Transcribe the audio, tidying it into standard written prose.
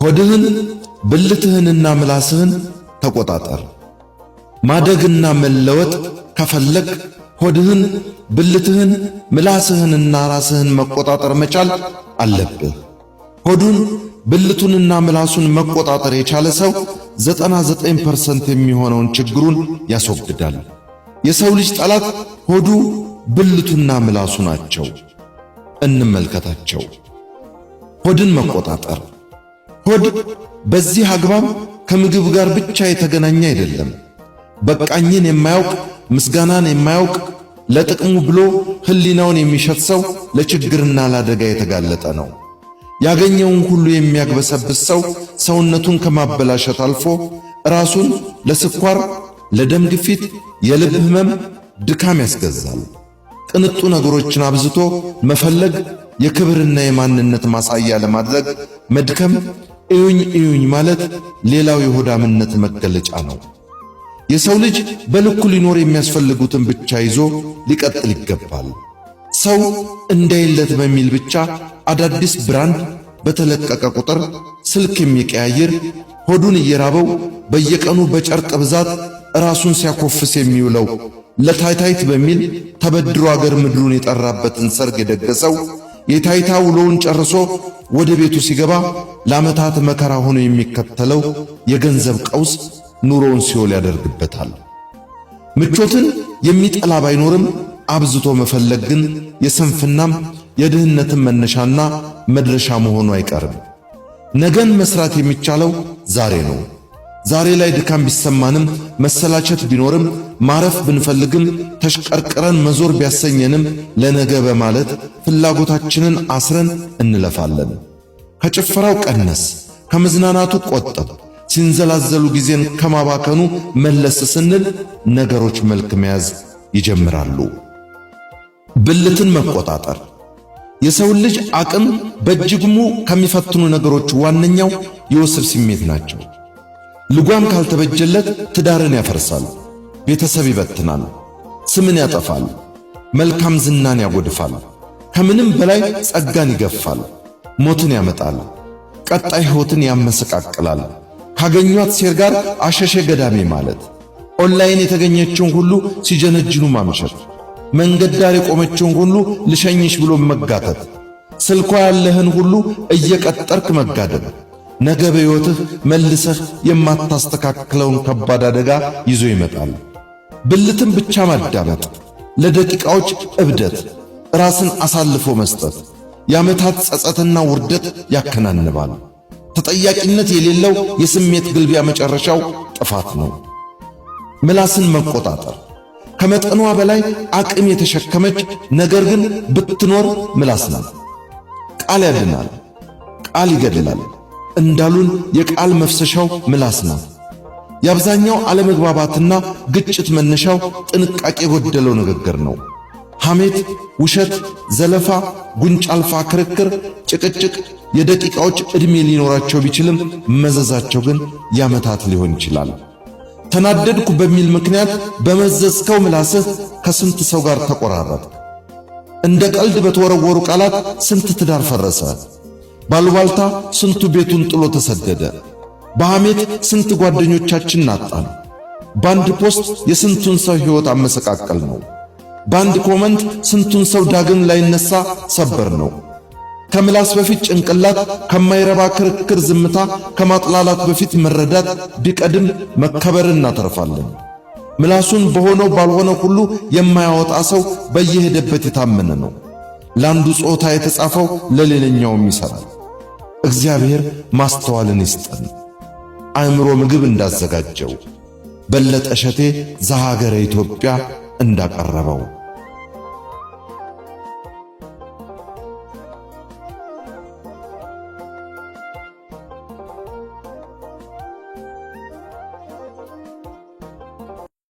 ሆድህን ብልትህንና ምላስህን ተቆጣጠር። ማደግና መለወጥ ከፈለግ ሆድህን ብልትህን ምላስህንና ራስህን መቆጣጠር መቻል አለብህ። ሆዱን ብልቱንና ምላሱን መቆጣጠር የቻለ ሰው 99% የሚሆነውን ችግሩን ያስወግዳል። የሰው ልጅ ጠላት ሆዱ ብልቱና ምላሱ ናቸው። እንመልከታቸው። ሆድን መቆጣጠር። ሆድ በዚህ አግባብ ከምግብ ጋር ብቻ የተገናኘ አይደለም። በቃኝን የማያውቅ ምስጋናን የማያውቅ ለጥቅሙ ብሎ ህሊናውን የሚሸት ሰው ለችግርና ለአደጋ የተጋለጠ ነው። ያገኘውን ሁሉ የሚያግበሰብስ ሰው ሰውነቱን ከማበላሸት አልፎ ራሱን ለስኳር፣ ለደም ግፊት፣ የልብ ህመም፣ ድካም ያስገዛል። ቅንጡ ነገሮችን አብዝቶ መፈለግ የክብርና የማንነት ማሳያ ለማድረግ መድከም፣ እዩኝ እዩኝ ማለት ሌላው የሆዳምነት መገለጫ ነው። የሰው ልጅ በልኩ ሊኖር የሚያስፈልጉትን ብቻ ይዞ ሊቀጥል ይገባል። ሰው እንዳይለት በሚል ብቻ አዳዲስ ብራንድ በተለቀቀ ቁጥር ስልክ የሚቀያየር ሆዱን እየራበው በየቀኑ በጨርቅ ብዛት ራሱን ሲያኮፍስ የሚውለው ለታይታይት በሚል ተበድሮ አገር ምድሩን የጠራበትን ሰርግ የደገሰው የታይታ ውሎውን ጨርሶ ወደ ቤቱ ሲገባ ለዓመታት መከራ ሆኖ የሚከተለው የገንዘብ ቀውስ ኑሮውን ሲኦል ያደርግበታል። ምቾትን የሚጠላ ባይኖርም አብዝቶ መፈለግ ግን የስንፍናም የድህነትን መነሻና መድረሻ መሆኑ አይቀርም። ነገን መስራት የሚቻለው ዛሬ ነው። ዛሬ ላይ ድካም ቢሰማንም መሰላቸት ቢኖርም ማረፍ ብንፈልግም ተሽቀርቅረን መዞር ቢያሰኘንም ለነገ በማለት ፍላጎታችንን አስረን እንለፋለን። ከጭፈራው ቀነስ፣ ከመዝናናቱ ቆጠብ፣ ሲንዘላዘሉ ጊዜን ከማባከኑ መለስ ስንል ነገሮች መልክ መያዝ ይጀምራሉ። ብልትን መቆጣጠር የሰውን ልጅ አቅም በእጅጉሙ ከሚፈትኑ ነገሮች ዋነኛው የወሲብ ስሜት ናቸው። ልጓም ካልተበጀለት ትዳርን ያፈርሳል፣ ቤተሰብ ይበትናል፣ ስምን ያጠፋል፣ መልካም ዝናን ያጎድፋል፣ ከምንም በላይ ጸጋን ይገፋል፣ ሞትን ያመጣል፣ ቀጣይ ሕይወትን ያመሰቃቅላል። ካገኟት ሴር ጋር አሸሸ ገዳሜ ማለት፣ ኦንላይን የተገኘችውን ሁሉ ሲጀነጅኑ ማምሸት፣ መንገድ ዳር የቆመችውን ሁሉ ልሸኝሽ ብሎ መጋተት፣ ስልኳ ያለህን ሁሉ እየቀጠርክ መጋደም፣ ነገ በሕይወትህ መልሰህ የማታስተካክለውን ከባድ አደጋ ይዞ ይመጣል። ብልትን ብቻ ማዳመጥ፣ ለደቂቃዎች እብደት፣ ራስን አሳልፎ መስጠት የዓመታት ጸጸትና ውርደት ያከናንባል። ተጠያቂነት የሌለው የስሜት ግልቢያ መጨረሻው ጥፋት ነው። ምላስን መቆጣጠር ከመጠኗ በላይ አቅም የተሸከመች ነገር ግን ብትኖር ምላስ ናት። ቃል ያድናል፣ ቃል ይገድላል እንዳሉን የቃል መፍሰሻው ምላስ ናት። የአብዛኛው አለመግባባትና ግጭት መነሻው ጥንቃቄ የጎደለው ንግግር ነው። ሐሜት፣ ውሸት፣ ዘለፋ፣ ጉንጭ አልፋ ክርክር፣ ጭቅጭቅ የደቂቃዎች ዕድሜ ሊኖራቸው ቢችልም መዘዛቸው ግን ያመታት ሊሆን ይችላል። ተናደድኩ በሚል ምክንያት በመዘዝከው ምላስህ ከስንት ሰው ጋር ተቆራረጥ። እንደ ቀልድ በተወረወሩ ቃላት ስንት ትዳር ፈረሰ። ባሉባልታ ስንቱ ቤቱን ጥሎ ተሰደደ። በሐሜት ስንት ጓደኞቻችን አጣን። በአንድ ፖስት የስንቱን ሰው ሕይወት አመሰቃቀል ነው። በአንድ ኮመንት ስንቱን ሰው ዳግም ላይነሳ ሰበር ነው። ከምላስ በፊት ጭንቅላት፣ ከማይረባ ክርክር ዝምታ፣ ከማጥላላት በፊት መረዳት ቢቀድም መከበርን እናተርፋለን። ምላሱን በሆነው ባልሆነው ሁሉ የማያወጣ ሰው በየሄደበት የታመነ ነው። ለአንዱ ጾታ የተጻፈው ለሌላኛውም ይሠራል። እግዚአብሔር ማስተዋልን ይስጠን። አእምሮ ምግብ እንዳዘጋጀው በለጠ እሸቴ ዘሀገረ ኢትዮጵያ እንዳቀረበው